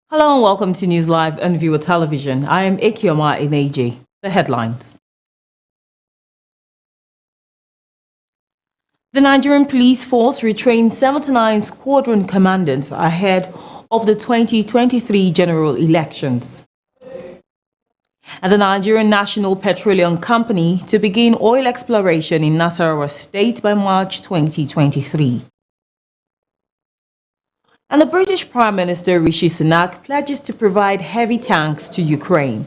Hello and welcome to News Live on Viewer Television. I am Ikioma Ineji. The headlines. The Nigerian Police Force retrained 79 squadron commandants ahead of the 2023 general elections. And the Nigerian National Petroleum Company to begin oil exploration in Nasarawa State by March 2023. And the British Prime Minister Rishi Sunak pledges to provide heavy tanks to Ukraine.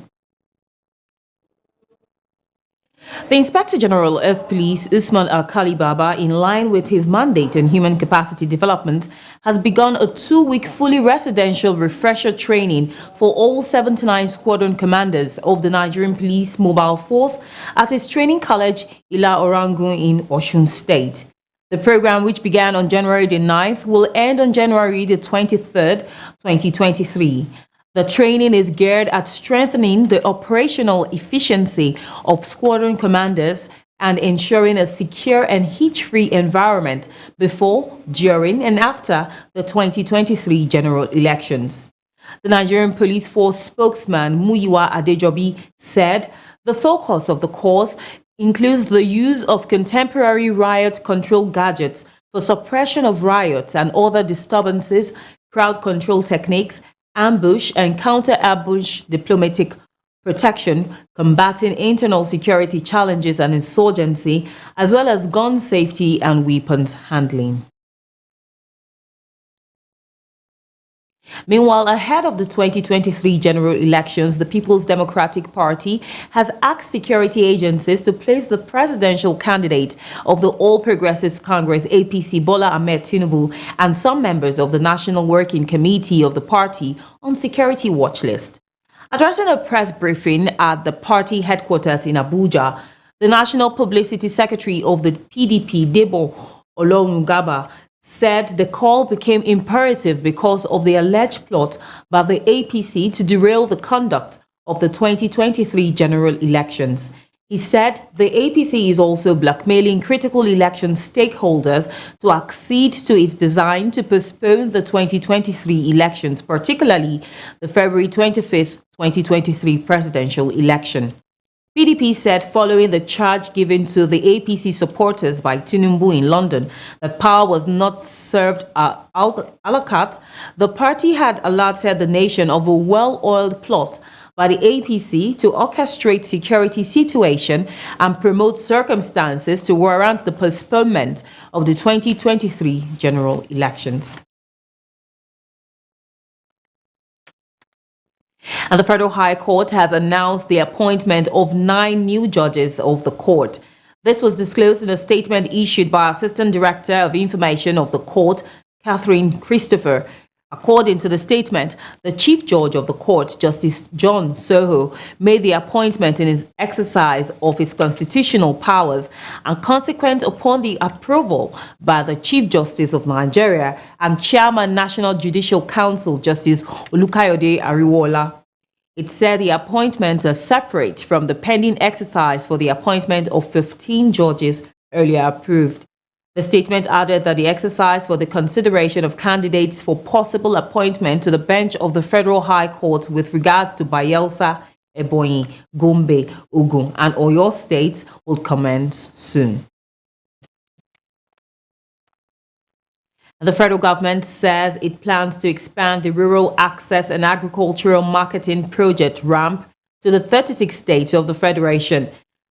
The Inspector General of Police, Usman Alkali Baba, in line with his mandate on human capacity development, has begun a 2-week fully residential refresher training for all 79 squadron commanders of the Nigerian Police Mobile Force at his training college, Ila Orangun in Osun State. The program, which began on January the 9th, will end on January the 23rd, 2023. The training is geared at strengthening the operational efficiency of squadron commanders and ensuring a secure and hitch-free environment before, during, and after the 2023 general elections. The Nigerian Police Force spokesman Muyiwa Adejobi said the focus of the course includes the use of contemporary riot control gadgets for suppression of riots and other disturbances, crowd control techniques, ambush and counter-ambush diplomatic protection, combating internal security challenges and insurgency, as well as gun safety and weapons handling. Meanwhile, ahead of the 2023 general elections, the People's Democratic Party has asked security agencies to place the presidential candidate of the All Progressives Congress (APC) Bola Ahmed Tinubu and some members of the National Working Committee of the party on security watch list. Addressing a press briefing at the party headquarters in Abuja, the National Publicity Secretary of the PDP, Debo Olorungaba, said the call became imperative because of the alleged plot by the APC to derail the conduct of the 2023 general elections. He said the APC is also blackmailing critical election stakeholders to accede to its design to postpone the 2023 elections, particularly the February 25th, 2023 presidential election. PDP said following the charge given to the APC supporters by Tinubu in London that power was not served a la carte, the party had alerted the nation of a well-oiled plot by the APC to orchestrate security situation and promote circumstances to warrant the postponement of the 2023 general elections. And the Federal High Court has announced the appointment of 9 new judges of the court. This was disclosed in a statement issued by Assistant Director of Information of the court, Catherine Christopher. According to the statement, the Chief Judge of the court, Justice John Soho, made the appointment in his exercise of his constitutional powers and consequent upon the approval by the Chief Justice of Nigeria and Chairman National Judicial Council, Justice Olukayode Ariwola. It said the appointments are separate from the pending exercise for the appointment of 15 judges earlier approved. The statement added that the exercise for the consideration of candidates for possible appointment to the bench of the Federal High Court with regards to Bayelsa, Ebonyi, Gombe, Ogun, and Oyo states will commence soon. The federal government says it plans to expand the Rural Access and Agricultural Marketing Project (RAMP) to the 36 states of the Federation.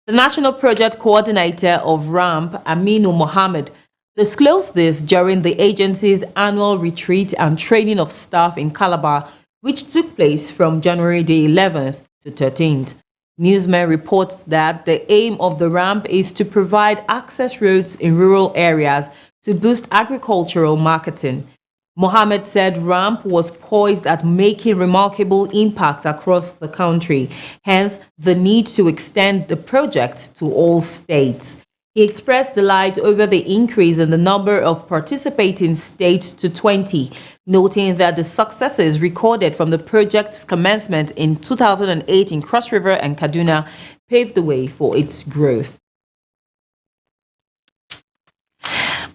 The National Project Coordinator of RAMP, Aminu Mohammed, disclosed this during the agency's annual retreat and training of staff in Calabar, which took place from January the 11th to 13th. Newsmen reports that the aim of the RAMP is to provide access roads in rural areas to boost agricultural marketing. Mohammed said RAMP was poised at making remarkable impact across the country, hence the need to extend the project to all states. He expressed delight over the increase in the number of participating states to 20, noting that the successes recorded from the project's commencement in 2008 in Cross River and Kaduna paved the way for its growth.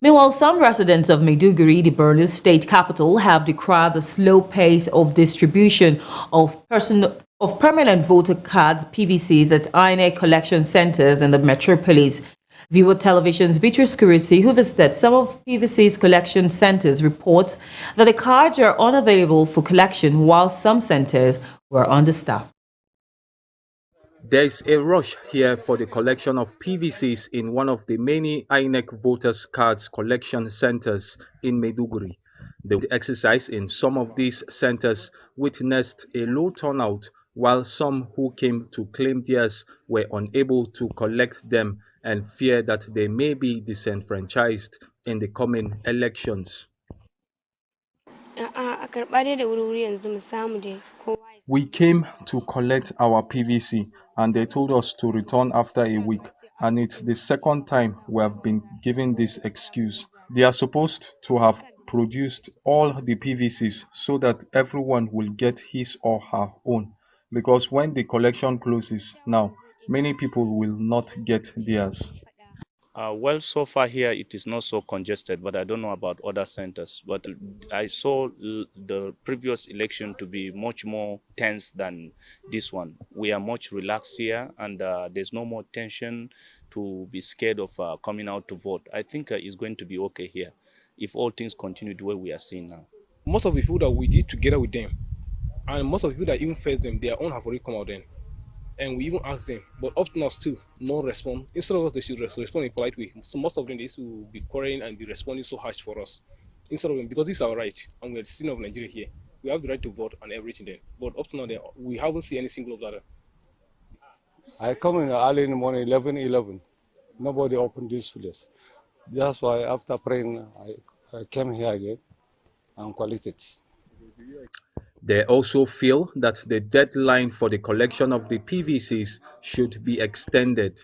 Meanwhile, some residents of Maiduguri, the Borno state capital, have decried the slow pace of distribution of permanent voter cards (PVCs) at INEC collection centers in the metropolis. Viewer Television's Beatrice Kurisi, who visited some of PVC's collection centers, reports that the cards are unavailable for collection while some centers were understaffed. There's a rush here for the collection of PVCs in one of the many INEC voters cards collection centers in Maiduguri. The exercise in some of these centers witnessed a low turnout, while some who came to claim theirs were unable to collect them and fear that they may be disenfranchised in the coming elections. We came to collect our PVC and they told us to return after a week, and it's the second time we have been given this excuse. They are supposed to have produced all the PVCs so that everyone will get his or her own, because when the collection closes now, many people will not get theirs. Well, so far here it is not so congested, but I don't know about other centers. But I saw the previous election to be much more tense than this one. We are much relaxed here, and there's no more tension to be scared of coming out to vote. I think it's going to be okay here if all things continue the way we are seeing now. Most of the people that we did together with them, and most of the people that even faced them, their own have already come out then. And we even asked them, but up to now still no response. Instead of us, they should respond in a polite way. So most of them, they used to be quarreling and be responding so harsh for us. Instead of them, because this is our right, and we're the citizen of Nigeria here. We have the right to vote and everything then. But up to now, we haven't seen any single of that. I come in early in the morning, 11:11. Nobody opened this place. That's why after praying, I came here again and collected. They also feel that the deadline for the collection of the PVCs should be extended.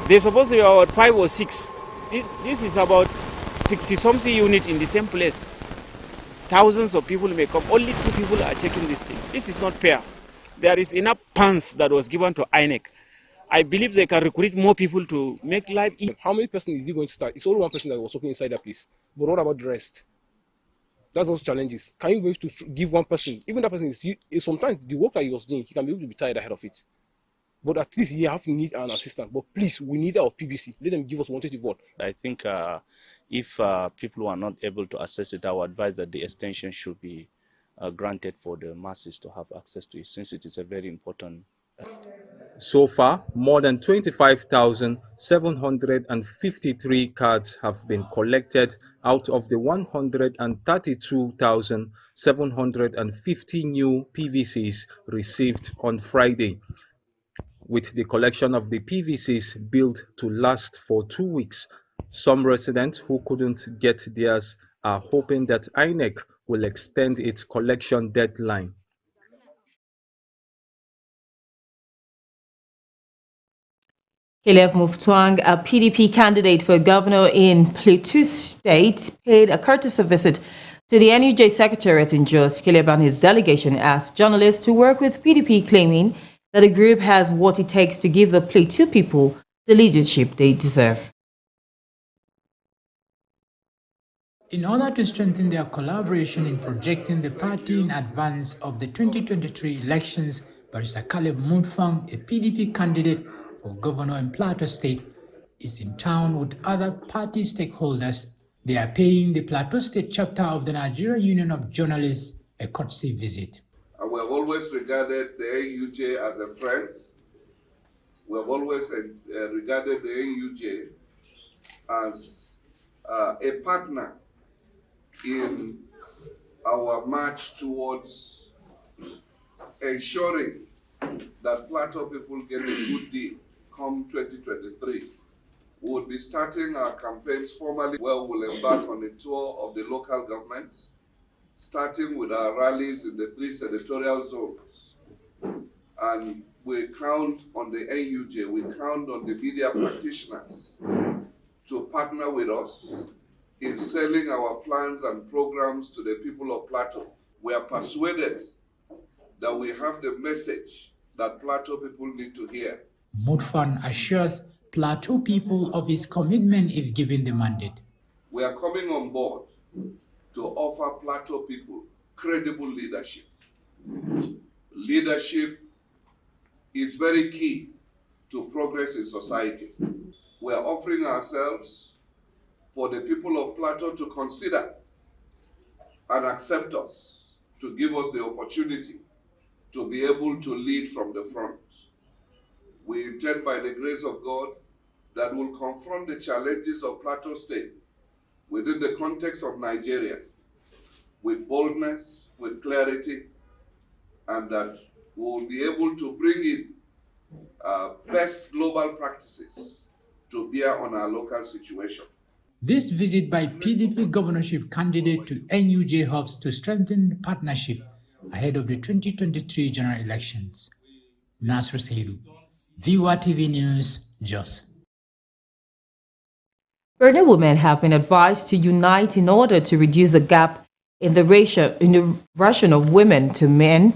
They're supposed to be about 5 or 6. This is about 60-something units in the same place. Thousands of people may come. Only 2 people are checking this thing. This is not fair. There is enough funds that was given to INEC. I believe they can recruit more people to make life easy. How many persons is he going to start? It's only one person that was working inside that place. But what about the rest? That's also challenges. Can you be able to give one person, even that person is sometimes the work that he was doing, he can be able to be tired ahead of it. But at least he have to need an assistant. But please, we need our PVC. Let them give us 120 vote. I think if people are not able to access it, I would advise that the extension should be granted for the masses to have access to it, since it is a very important. So far, more than 25,753 cards have been collected out of the 132,750 new PVCs received on Friday. With the collection of the PVCs billed to last for 2 weeks, some residents who couldn't get theirs are hoping that INEC will extend its collection deadline. Caleb Muftuang, a PDP candidate for governor in Plateau State, paid a courtesy visit to the NUJ Secretariat in Jos. Caleb and his delegation asked journalists to work with PDP, claiming that the group has what it takes to give the Plateau people the leadership they deserve. In order to strengthen their collaboration in projecting the party in advance of the 2023 elections, Barrister Caleb Mutfang, a PDP candidate for governor in Plateau State, is in town with other party stakeholders. They are paying the Plateau State chapter of the Nigeria Union of Journalists a courtesy visit. And we have always regarded the NUJ as a friend. We have always regarded the NUJ as a partner in our march towards ensuring that Plateau people get a good deal come 2023. We will be starting our campaigns formally, where we'll embark on a tour of the local governments, starting with our rallies in the 3 senatorial zones. And we count on the NUJ, we count on the media practitioners to partner with us in selling our plans and programs to the people of Plateau. We are persuaded that we have the message that Plateau people need to hear. Mutfan assures Plateau people of his commitment if given the mandate. We are coming on board to offer Plateau people credible leadership. Leadership is very key to progress in society. We are offering ourselves for the people of Plateau to consider and accept us, to give us the opportunity to be able to lead from the front. We intend, by the grace of God, that we'll confront the challenges of Plateau State within the context of Nigeria with boldness, with clarity, and that we will be able to bring in best global practices to bear on our local situation. This visit by PDP governorship candidate to NUJ hopes to strengthen the partnership ahead of the 2023 general elections. Nasr Saidu, VOA TV News, Jos. Borno women have been advised to unite in order to reduce the gap in the ration of women to men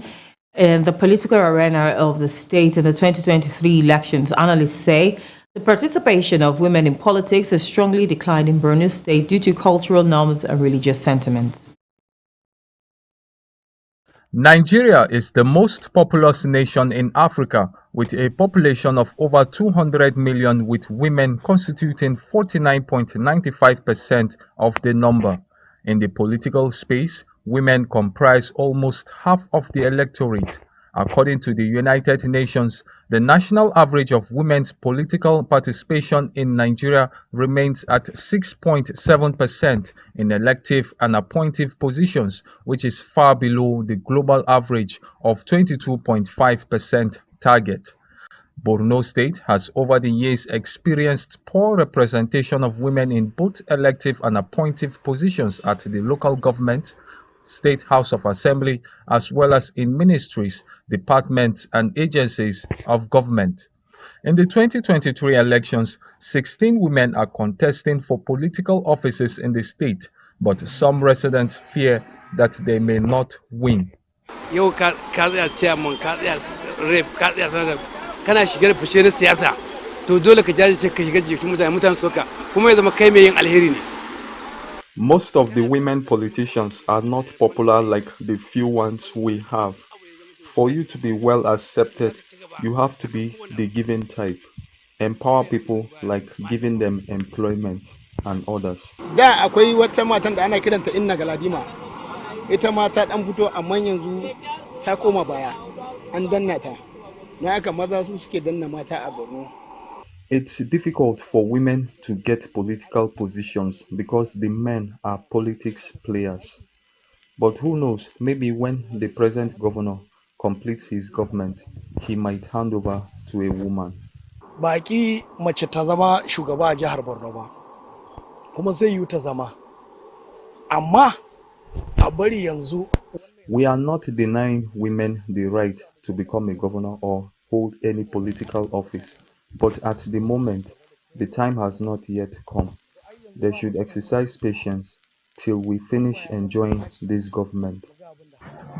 in the political arena of the state in the 2023 elections. Analysts say the participation of women in politics has strongly declined in Borno State due to cultural norms and religious sentiments. Nigeria is the most populous nation in Africa, with a population of over 200 million, with women constituting 49.95% of the number. In the political space, women comprise almost half of the electorate. According to the United Nations, the national average of women's political participation in Nigeria remains at 6.7% in elective and appointive positions, which is far below the global average of 22.5% target. Borno State has over the years experienced poor representation of women in both elective and appointive positions at the local government, State House of Assembly, as well as in ministries, departments, and agencies of government. In the 2023 elections, 16 women are contesting for political offices in the state, but some residents fear that they may not win. Yau ka tsaya chairman, ka tsaya rep, ka tsaya sanar kana shigar fice na siyasa, to dole ka jajirce ka shiga jikin mutane soka kuma ya zama kai mai yin alheri ne. Most of the women politicians are not popular like the few ones we have. For you to be well accepted, you have to be the given type. Empower people like giving them employment and others. Da akwai wata matan da ana kiranta Inna Galadima. Ita ma ta dan fito amma yanzu ta koma baya. An danna ta. Na haka maza su suke danna mata a Borno. It's difficult for women to get political positions because the men are politics players. But who knows, maybe when the present governor completes his government, he might hand over to a woman. Baki mace ta zama shugaba a jihar Borno ba. Kuma zai yi ta zama. Amma a bari yanzu. We are not denying women the right to become a governor or hold any political office. But at the moment, the time has not yet come. They should exercise patience till we finish enjoying this government.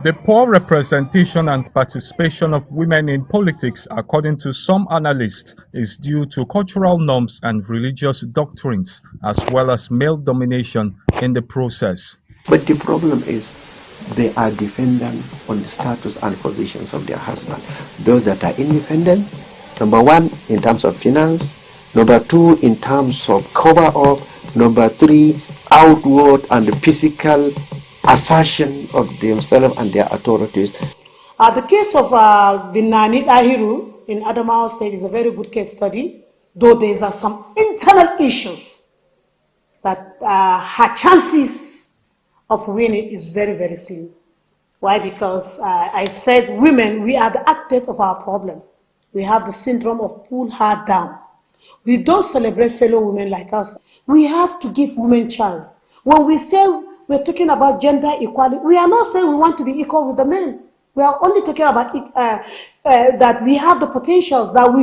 The poor representation and participation of women in politics, according to some analysts, is due to cultural norms and religious doctrines, as well as male domination in the process. But the problem is they are dependent on the status and positions of their husband. Those that are independent, number one, in terms of finance, number two, in terms of cover-up, number three, outward and physical assertion of themselves and their authorities. The case of Binani Dahiru in Adamawa State is a very good case study, though there are some internal issues that her chances of winning is very, very slim. Why? Because I said women, we are the architect of our problem. We have the syndrome of pull her down. We don't celebrate fellow women like us. We have to give women chance. When we say we're talking about gender equality, we are not saying we want to be equal with the men. We are only talking about that we have the potentials that we